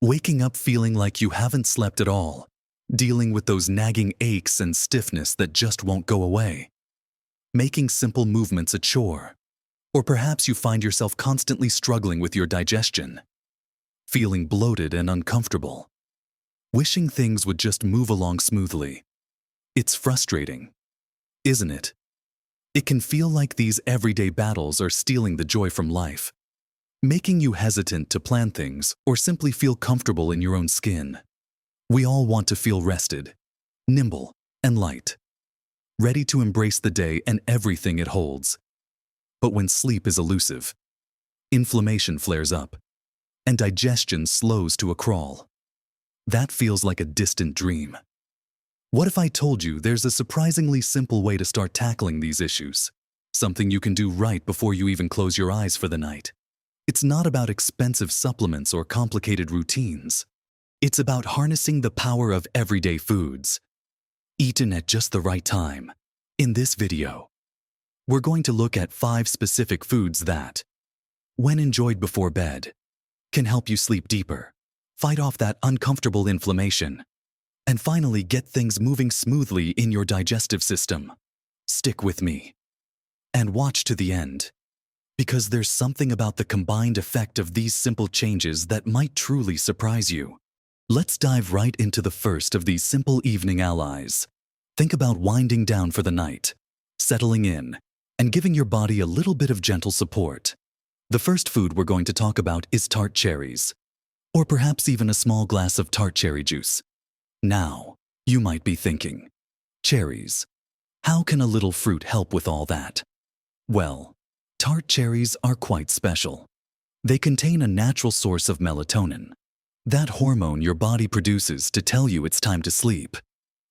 Waking up feeling like you haven't slept at all, dealing with those nagging aches and stiffness that just won't go away, making simple movements a chore, or perhaps you find yourself constantly struggling with your digestion, feeling bloated and uncomfortable, wishing things would just move along smoothly. It's frustrating, isn't it? It can feel like these everyday battles are stealing the joy from life, making you hesitant to plan things or simply feel comfortable in your own skin. We all want to feel rested, nimble, and light, ready to embrace the day and everything it holds. But when sleep is elusive, inflammation flares up, and digestion slows to a crawl, that feels like a distant dream. What if I told you there's a surprisingly simple way to start tackling these issues? Something you can do right before you even close your eyes for the night. It's not about expensive supplements or complicated routines. It's about harnessing the power of everyday foods, eaten at just the right time. In this video, we're going to look at 5 specific foods that, when enjoyed before bed, can help you sleep deeper, fight off that uncomfortable inflammation, and finally get things moving smoothly in your digestive system. Stick with me and watch to the end, because there's something about the combined effect of these simple changes that might truly surprise you. Let's dive right into the first of these simple evening allies. Think about winding down for the night, settling in, and giving your body a little bit of gentle support. The first food we're going to talk about is tart cherries, or perhaps even a small glass of tart cherry juice. Now, you might be thinking, cherries, how can a little fruit help with all that? Well, tart cherries are quite special. They contain a natural source of melatonin, that hormone your body produces to tell you it's time to sleep.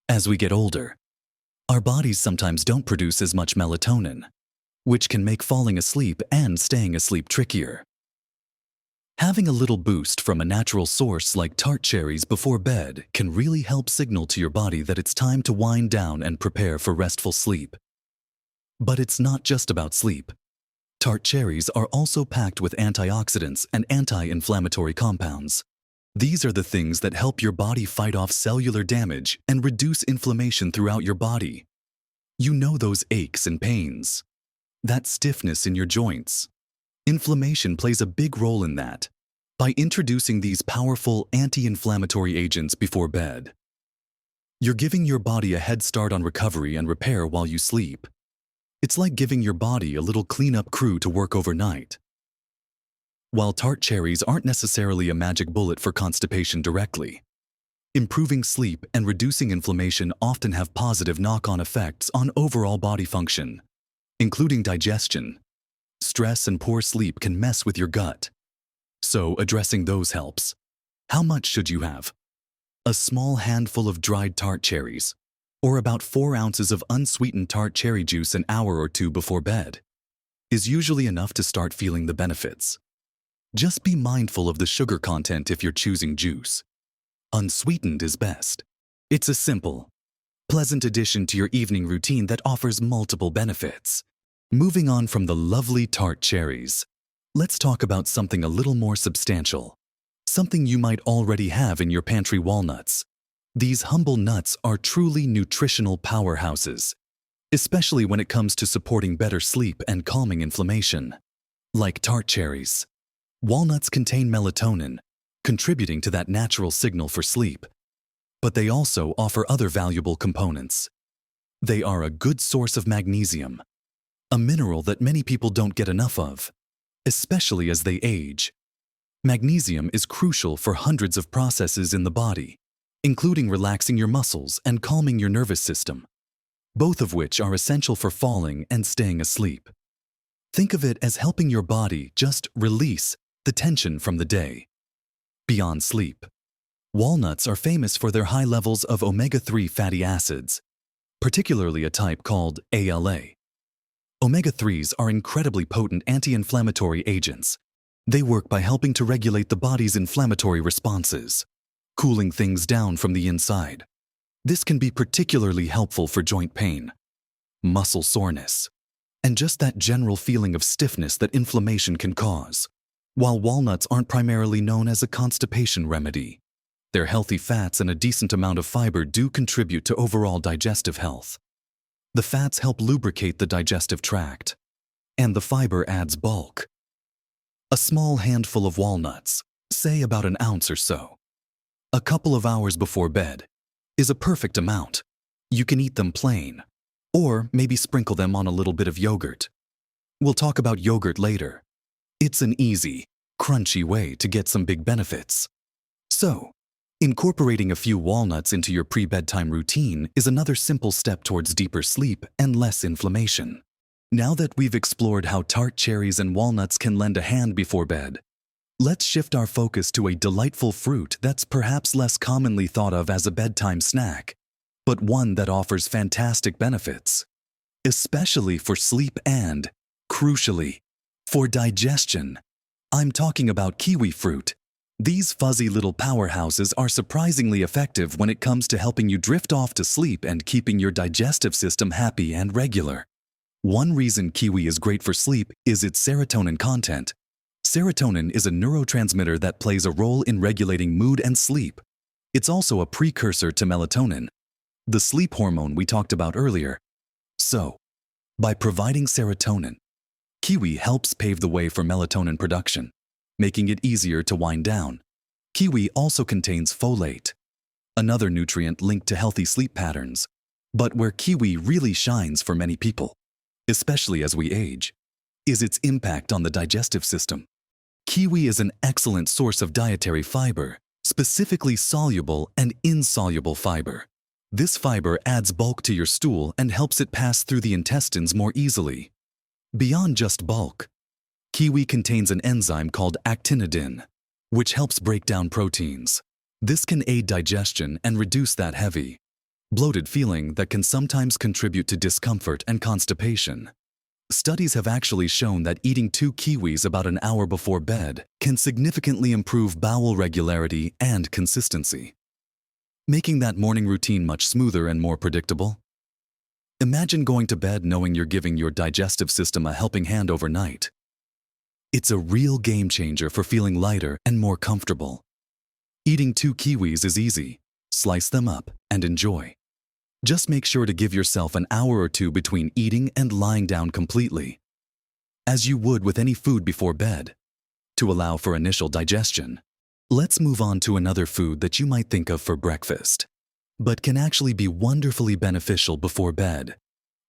As we get older, our bodies sometimes don't produce as much melatonin, which can make falling asleep and staying asleep trickier. Having a little boost from a natural source like tart cherries before bed can really help signal to your body that it's time to wind down and prepare for restful sleep. But it's not just about sleep. Tart cherries are also packed with antioxidants and anti-inflammatory compounds. These are the things that help your body fight off cellular damage and reduce inflammation throughout your body. You know those aches and pains, that stiffness in your joints. Inflammation plays a big role in that. By introducing these powerful anti-inflammatory agents before bed, you're giving your body a head start on recovery and repair while you sleep. It's like giving your body a little cleanup crew to work overnight. While tart cherries aren't necessarily a magic bullet for constipation directly, improving sleep and reducing inflammation often have positive knock-on effects on overall body function, including digestion. Stress and poor sleep can mess with your gut, so addressing those helps. How much should you have? A small handful of dried tart cherries, or about 4 ounces of unsweetened tart cherry juice an hour or 2 before bed, is usually enough to start feeling the benefits. Just be mindful of the sugar content if you're choosing juice. Unsweetened is best. It's a simple, pleasant addition to your evening routine that offers multiple benefits. Moving on from the lovely tart cherries, let's talk about something a little more substantial. Something you might already have in your pantry: walnuts. These humble nuts are truly nutritional powerhouses, especially when it comes to supporting better sleep and calming inflammation. Like tart cherries, walnuts contain melatonin, contributing to that natural signal for sleep. But they also offer other valuable components. They are a good source of magnesium, a mineral that many people don't get enough of, especially as they age. Magnesium is crucial for hundreds of processes in the body, including relaxing your muscles and calming your nervous system, both of which are essential for falling and staying asleep. Think of it as helping your body just release the tension from the day. Beyond sleep, walnuts are famous for their high levels of omega-3 fatty acids, particularly a type called ALA. Omega-3s are incredibly potent anti-inflammatory agents. They work by helping to regulate the body's inflammatory responses, cooling things down from the inside. This can be particularly helpful for joint pain, muscle soreness, and just that general feeling of stiffness that inflammation can cause. While walnuts aren't primarily known as a constipation remedy, their healthy fats and a decent amount of fiber do contribute to overall digestive health. The fats help lubricate the digestive tract, and the fiber adds bulk. A small handful of walnuts, say about an ounce or so, a couple of hours before bed, is a perfect amount. You can eat them plain, or maybe sprinkle them on a little bit of yogurt. We'll talk about yogurt later. It's an easy, crunchy way to get some big benefits. So, incorporating a few walnuts into your pre-bedtime routine is another simple step towards deeper sleep and less inflammation. Now that we've explored how tart cherries and walnuts can lend a hand before bed, let's shift our focus to a delightful fruit that's perhaps less commonly thought of as a bedtime snack, but one that offers fantastic benefits, especially for sleep and, crucially, for digestion. I'm talking about kiwi fruit. These fuzzy little powerhouses are surprisingly effective when it comes to helping you drift off to sleep and keeping your digestive system happy and regular. One reason kiwi is great for sleep is its serotonin content. Serotonin is a neurotransmitter that plays a role in regulating mood and sleep. It's also a precursor to melatonin, the sleep hormone we talked about earlier. So, by providing serotonin, kiwi helps pave the way for melatonin production, making it easier to wind down. Kiwi also contains folate, another nutrient linked to healthy sleep patterns, but where kiwi really shines for many people, especially as we age, is its impact on the digestive system. Kiwi is an excellent source of dietary fiber, specifically soluble and insoluble fiber. This fiber adds bulk to your stool and helps it pass through the intestines more easily. Beyond just bulk, kiwi contains an enzyme called actinidin, which helps break down proteins. This can aid digestion and reduce that heavy, bloated feeling that can sometimes contribute to discomfort and constipation. Studies have actually shown that eating 2 kiwis about an hour before bed can significantly improve bowel regularity and consistency, making that morning routine much smoother and more predictable. Imagine going to bed knowing you're giving your digestive system a helping hand overnight. It's a real game changer for feeling lighter and more comfortable. Eating 2 kiwis is easy. Slice them up and enjoy. Just make sure to give yourself an hour or 2 between eating and lying down completely, as you would with any food before bed, to allow for initial digestion. Let's move on to another food that you might think of for breakfast, but can actually be wonderfully beneficial before bed,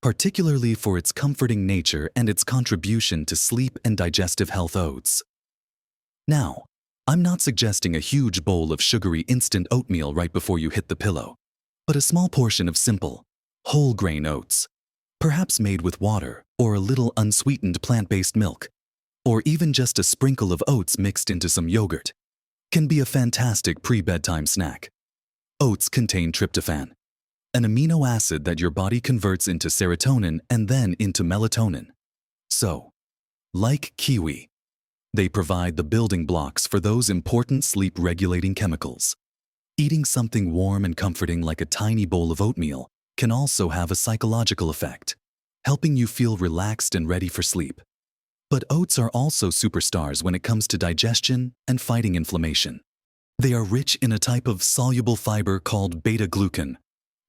particularly for its comforting nature and its contribution to sleep and digestive health: oats. Now, I'm not suggesting a huge bowl of sugary instant oatmeal right before you hit the pillow, but a small portion of simple, whole grain oats, perhaps made with water or a little unsweetened plant-based milk, or even just a sprinkle of oats mixed into some yogurt, can be a fantastic pre-bedtime snack. Oats contain tryptophan, an amino acid that your body converts into serotonin and then into melatonin. So, like kiwi, they provide the building blocks for those important sleep-regulating chemicals. Eating something warm and comforting like a tiny bowl of oatmeal can also have a psychological effect, helping you feel relaxed and ready for sleep. But oats are also superstars when it comes to digestion and fighting inflammation. They are rich in a type of soluble fiber called beta-glucan.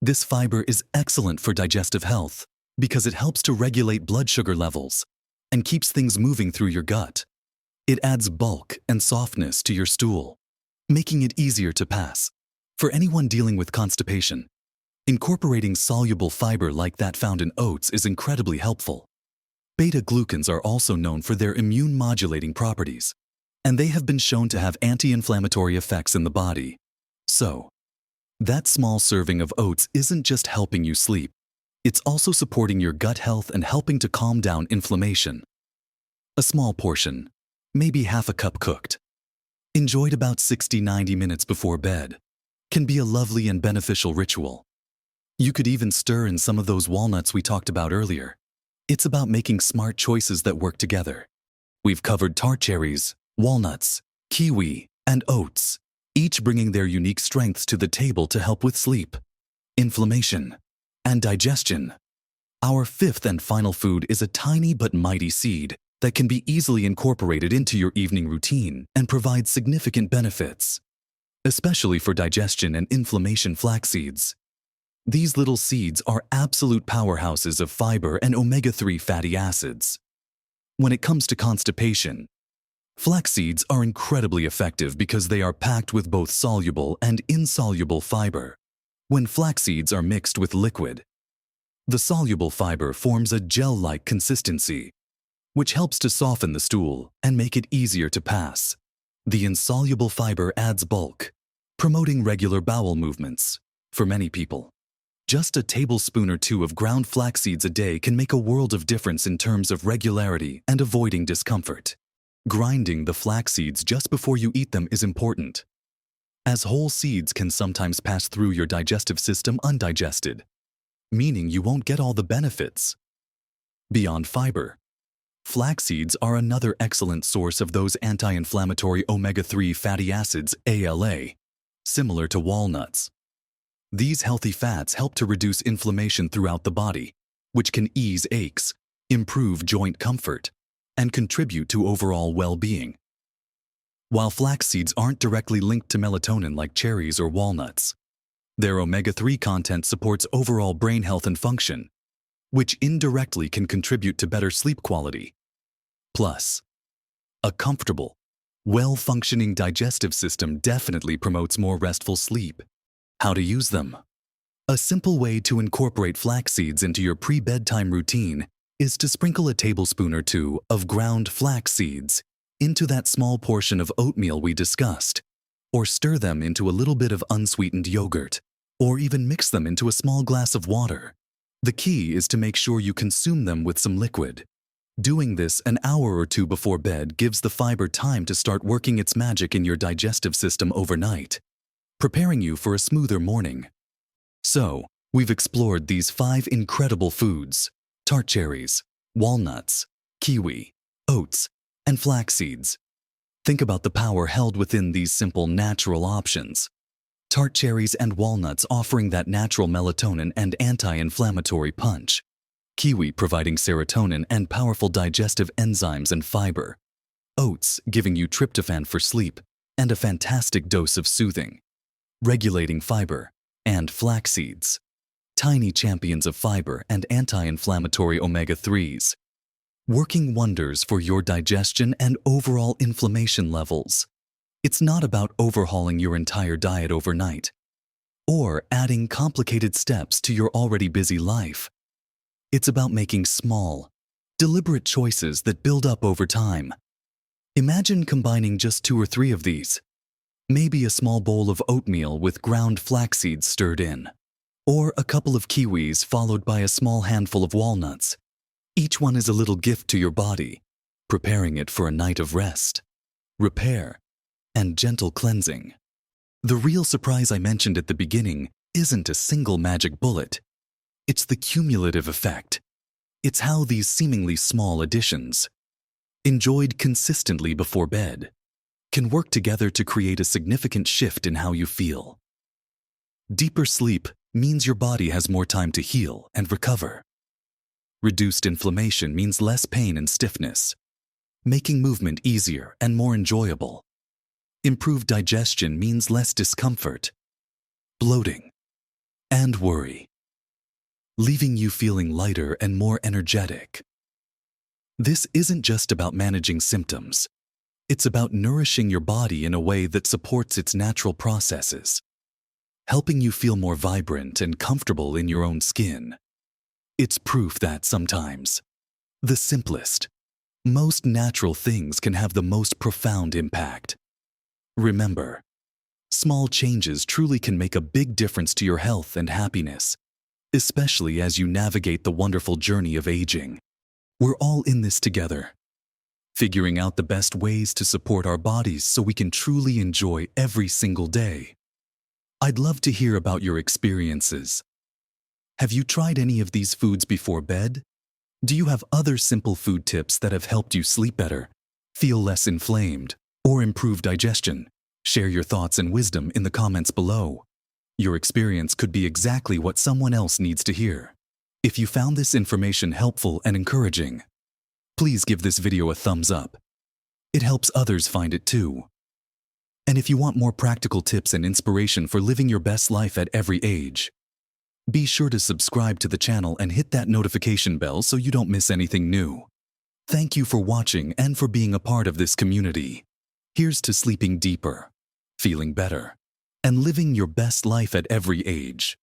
This fiber is excellent for digestive health because it helps to regulate blood sugar levels and keeps things moving through your gut. It adds bulk and softness to your stool, making it easier to pass. For anyone dealing with constipation, incorporating soluble fiber like that found in oats is incredibly helpful. Beta-glucans are also known for their immune-modulating properties, and they have been shown to have anti-inflammatory effects in the body. So, that small serving of oats isn't just helping you sleep, it's also supporting your gut health and helping to calm down inflammation. A small portion, maybe half a cup cooked, enjoyed about 60-90 minutes before bed, can be a lovely and beneficial ritual. You could even stir in some of those walnuts we talked about earlier. It's about making smart choices that work together. We've covered tart cherries, walnuts, kiwi, and oats, each bringing their unique strengths to the table to help with sleep, inflammation, and digestion. Our fifth and final food is a tiny but mighty seed, that can be easily incorporated into your evening routine and provide significant benefits, especially for digestion and inflammation. Flax seeds. These little seeds are absolute powerhouses of fiber and omega-3 fatty acids. When it comes to constipation, flax seeds are incredibly effective because they are packed with both soluble and insoluble fiber. When flax seeds are mixed with liquid, the soluble fiber forms a gel-like consistency, which helps to soften the stool and make it easier to pass. The insoluble fiber adds bulk, promoting regular bowel movements. For many people, just a tablespoon or two of ground flax seeds a day can make a world of difference in terms of regularity and avoiding discomfort. Grinding the flax seeds just before you eat them is important, as whole seeds can sometimes pass through your digestive system undigested, meaning you won't get all the benefits. Beyond fiber, flax seeds are another excellent source of those anti-inflammatory omega-3 fatty acids, ALA, similar to walnuts. These healthy fats help to reduce inflammation throughout the body, which can ease aches, improve joint comfort, and contribute to overall well-being. While flax seeds aren't directly linked to melatonin like cherries or walnuts, their omega-3 content supports overall brain health and function, which indirectly can contribute to better sleep quality. Plus, a comfortable, well-functioning digestive system definitely promotes more restful sleep. How to use them? A simple way to incorporate flax seeds into your pre-bedtime routine is to sprinkle a tablespoon or two of ground flax seeds into that small portion of oatmeal we discussed, or stir them into a little bit of unsweetened yogurt, or even mix them into a small glass of water. The key is to make sure you consume them with some liquid. Doing this an hour or two before bed gives the fiber time to start working its magic in your digestive system overnight, preparing you for a smoother morning. So, we've explored these 5 incredible foods: tart cherries, walnuts, kiwi, oats, and flax seeds. Think about the power held within these simple natural options. Tart cherries and walnuts offering that natural melatonin and anti-inflammatory punch. Kiwi providing serotonin and powerful digestive enzymes and fiber. Oats giving you tryptophan for sleep and a fantastic dose of soothing, regulating fiber. And flax seeds, tiny champions of fiber and anti-inflammatory omega-3s, working wonders for your digestion and overall inflammation levels. It's not about overhauling your entire diet overnight or adding complicated steps to your already busy life. It's about making small, deliberate choices that build up over time. Imagine combining just 2 or 3 of these. Maybe a small bowl of oatmeal with ground flax seeds stirred in, or a couple of kiwis followed by a small handful of walnuts. Each one is a little gift to your body, preparing it for a night of rest, repair, and gentle cleansing. The real surprise I mentioned at the beginning isn't a single magic bullet. It's the cumulative effect. It's how these seemingly small additions, enjoyed consistently before bed, can work together to create a significant shift in how you feel. Deeper sleep means your body has more time to heal and recover. Reduced inflammation means less pain and stiffness, making movement easier and more enjoyable. Improved digestion means less discomfort, bloating, and worry, leaving you feeling lighter and more energetic. This isn't just about managing symptoms. It's about nourishing your body in a way that supports its natural processes, helping you feel more vibrant and comfortable in your own skin. It's proof that sometimes the simplest, most natural things can have the most profound impact. Remember, small changes truly can make a big difference to your health and happiness, especially as you navigate the wonderful journey of aging. We're all in this together, figuring out the best ways to support our bodies so we can truly enjoy every single day. I'd love to hear about your experiences. Have you tried any of these foods before bed? Do you have other simple food tips that have helped you sleep better, feel less inflamed, or improve digestion? Share your thoughts and wisdom in the comments below. Your experience could be exactly what someone else needs to hear. If you found this information helpful and encouraging, please give this video a thumbs up. It helps others find it too. And if you want more practical tips and inspiration for living your best life at every age, be sure to subscribe to the channel and hit that notification bell so you don't miss anything new. Thank you for watching and for being a part of this community. Here's to sleeping deeper, feeling better, and living your best life at every age.